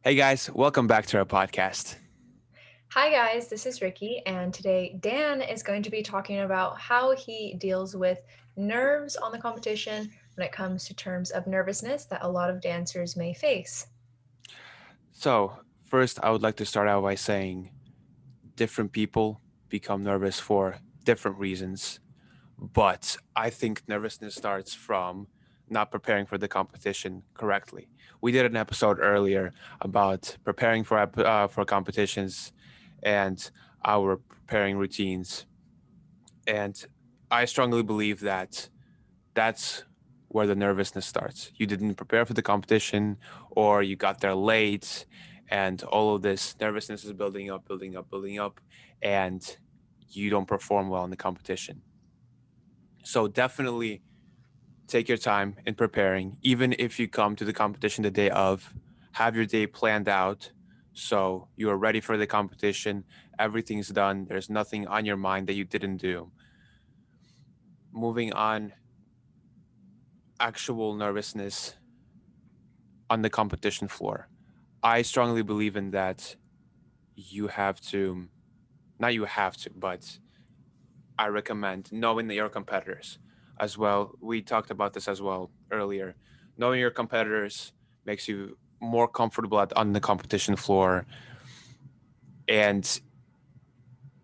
Hey guys, welcome back to our podcast. Hi, guys, this is Ricky, and today Dan is going to be talking about how he deals with nerves on the competition when it comes to terms of nervousness that a lot of dancers may face. So, first, I would like to start out by saying different people become nervous for different reasons, but I think nervousness starts from not preparing for the competition correctly. We did an episode earlier about preparing for competitions and our preparing routines, and I strongly believe that that's where the nervousness starts. You didn't prepare for the competition, or you got there late, and all of this nervousness is building up, building up, building up, and you don't perform well in the competition. So definitely take your time in preparing, even if you come to the competition the day of, have your day planned out so you are ready for the competition. Everything's done. There's nothing on your mind that you didn't do. Moving on, actual nervousness on the competition floor. I strongly believe in that you have to, not you have to, but I recommend knowing your competitors as well. We talked about this as well earlier. Knowing your competitors makes you more comfortable on the competition floor. And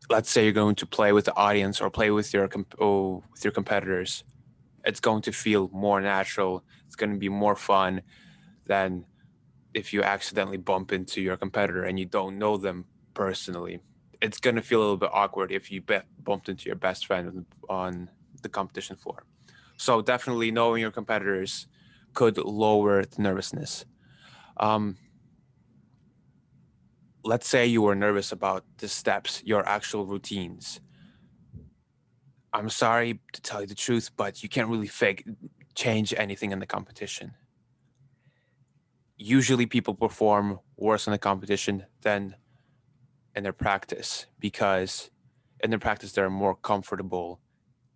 let's say you're going to play with the audience or play with with your competitors. It's going to feel more natural. It's going to be more fun than if you accidentally bump into your competitor and you don't know them personally. It's going to feel a little bit awkward if you bumped into your best friend on the competition floor. So definitely knowing your competitors could lower the nervousness. Um, let's say you were nervous about the steps, your actual routines. I'm sorry to tell you the truth, but you can't really change anything in the competition. Usually people perform worse in the competition than in their practice because in their practice they're more comfortable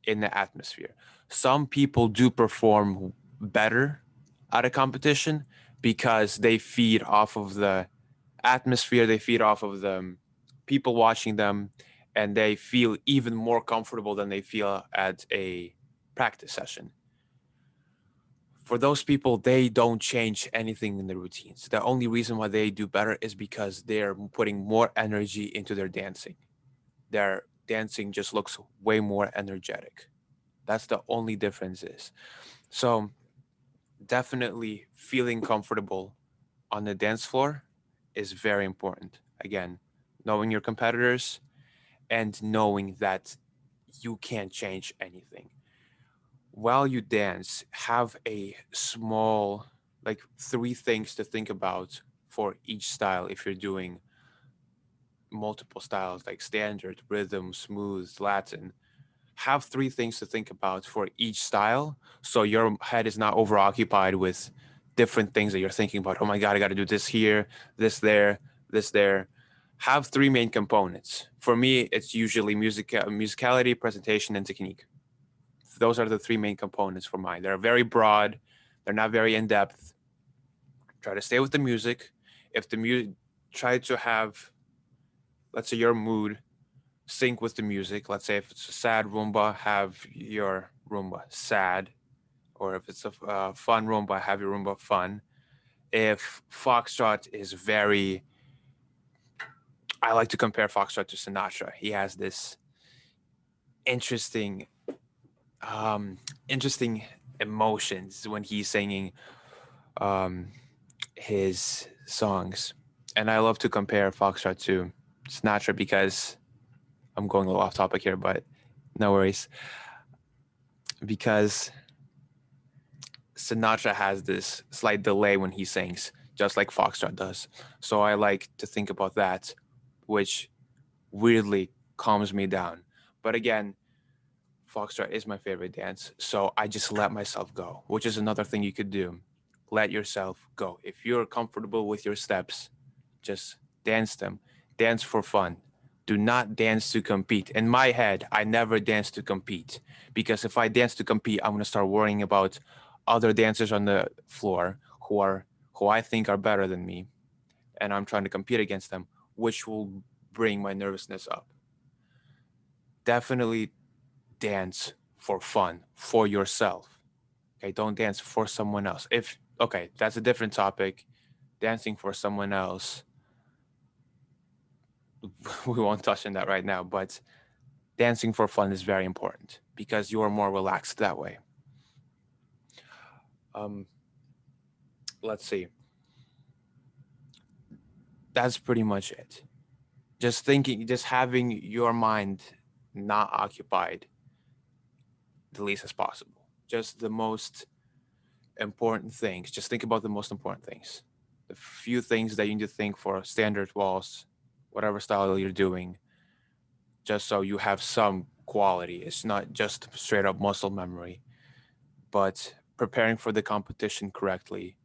in the atmosphere. Some people do perform better at a competition because they feed off of the atmosphere, they feed off of the people watching them, and they feel even more comfortable than they feel at a practice session. For those people, they don't change anything in the routines. The only reason why they do better is because they're putting more energy into their dancing. Their dancing just looks way more energetic. That's the only difference is. So definitely feeling comfortable on the dance floor is very important. Again, knowing your competitors and knowing that you can't change anything. While you dance, have a small, like three things to think about for each style if you're doing multiple styles like standard, rhythm, smooth, Latin. Have three things to think about for each style so your head is not overoccupied with different things that you're thinking about. Oh my God, I got to do this here, this there, this there. Have three main components. For me, it's usually musicality, presentation, and technique. Those are the three main components for mine. They're very broad, they're not very in depth. Try to stay with the music. If the music, try to have, let's say, your mood sync with the music. Let's say if it's a sad rumba, have your rumba sad, or if it's a fun rumba, have your rumba fun. If foxtrot is very, I like to compare foxtrot to Sinatra. He has this interesting, um, interesting emotions when he's singing um, his songs, and I love to compare foxtrot to Sinatra because I'm going a little off topic here, but no worries. Because Sinatra has this slight delay when he sings, just like Foxtrot does. So I like to think about that, which weirdly calms me down. But again, Foxtrot is my favorite dance, so I just let myself go, which is another thing you could do. Let yourself go. If you're comfortable with your steps, just dance them. Dance for fun. Do not dance to compete. In my head, I never dance to compete because if I dance to compete, I'm gonna start worrying about other dancers on the floor who I think are better than me, and I'm trying to compete against them, which will bring my nervousness up. Definitely dance for fun, for yourself. Okay, don't dance for someone else. If okay, that's a different topic. Dancing for someone else, we won't touch on that right now, but dancing for fun is very important because you are more relaxed that way. Um, let's see. That's pretty much it. Just thinking, just having your mind not occupied the least as possible. Just the most important things. Just think about the most important things. The few things that you need to think for standard walls, whatever style you're doing, just so you have some quality. It's not just straight up muscle memory, but preparing for the competition correctly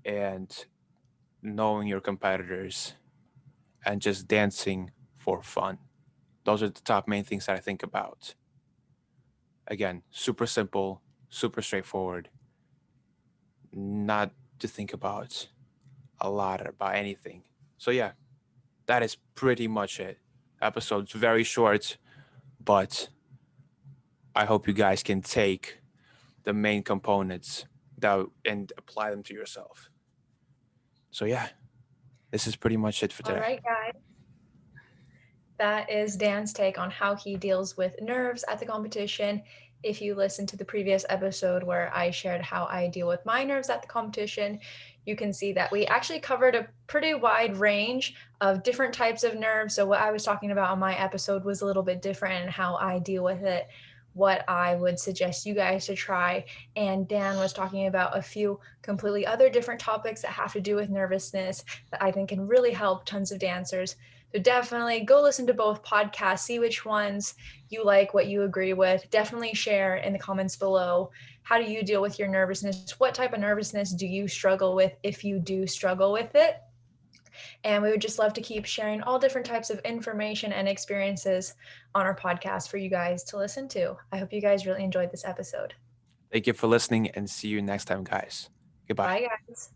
and knowing your competitors and just dancing for fun. Those are the top main things that I think about. Again, super simple, super straightforward, not to think about a lot about anything. So, yeah, that is pretty much it. Episode's very short, but I hope you guys can take the main components that and apply them to yourself. So, yeah, this is pretty much it for All today. right, guys. That is Dan's take on how he deals with nerves at the competition. If you listen to the previous episode where I shared how I deal with my nerves at the competition, you can see that we actually covered a pretty wide range of different types of nerves. So, what I was talking about on my episode was a little bit different in how I deal with it, what I would suggest you guys to try. And Dan was talking about a few completely other different topics that have to do with nervousness that I think can really help tons of dancers. So definitely go listen to both podcasts, see which ones you like, what you agree with. Definitely share in the comments below. How do you deal with your nervousness? What type of nervousness do you struggle with if you do struggle with it? And we would just love to keep sharing all different types of information and experiences on our podcast for you guys to listen to. I hope you guys really enjoyed this episode. Thank you for listening and see you next time, guys. Goodbye. Bye, guys.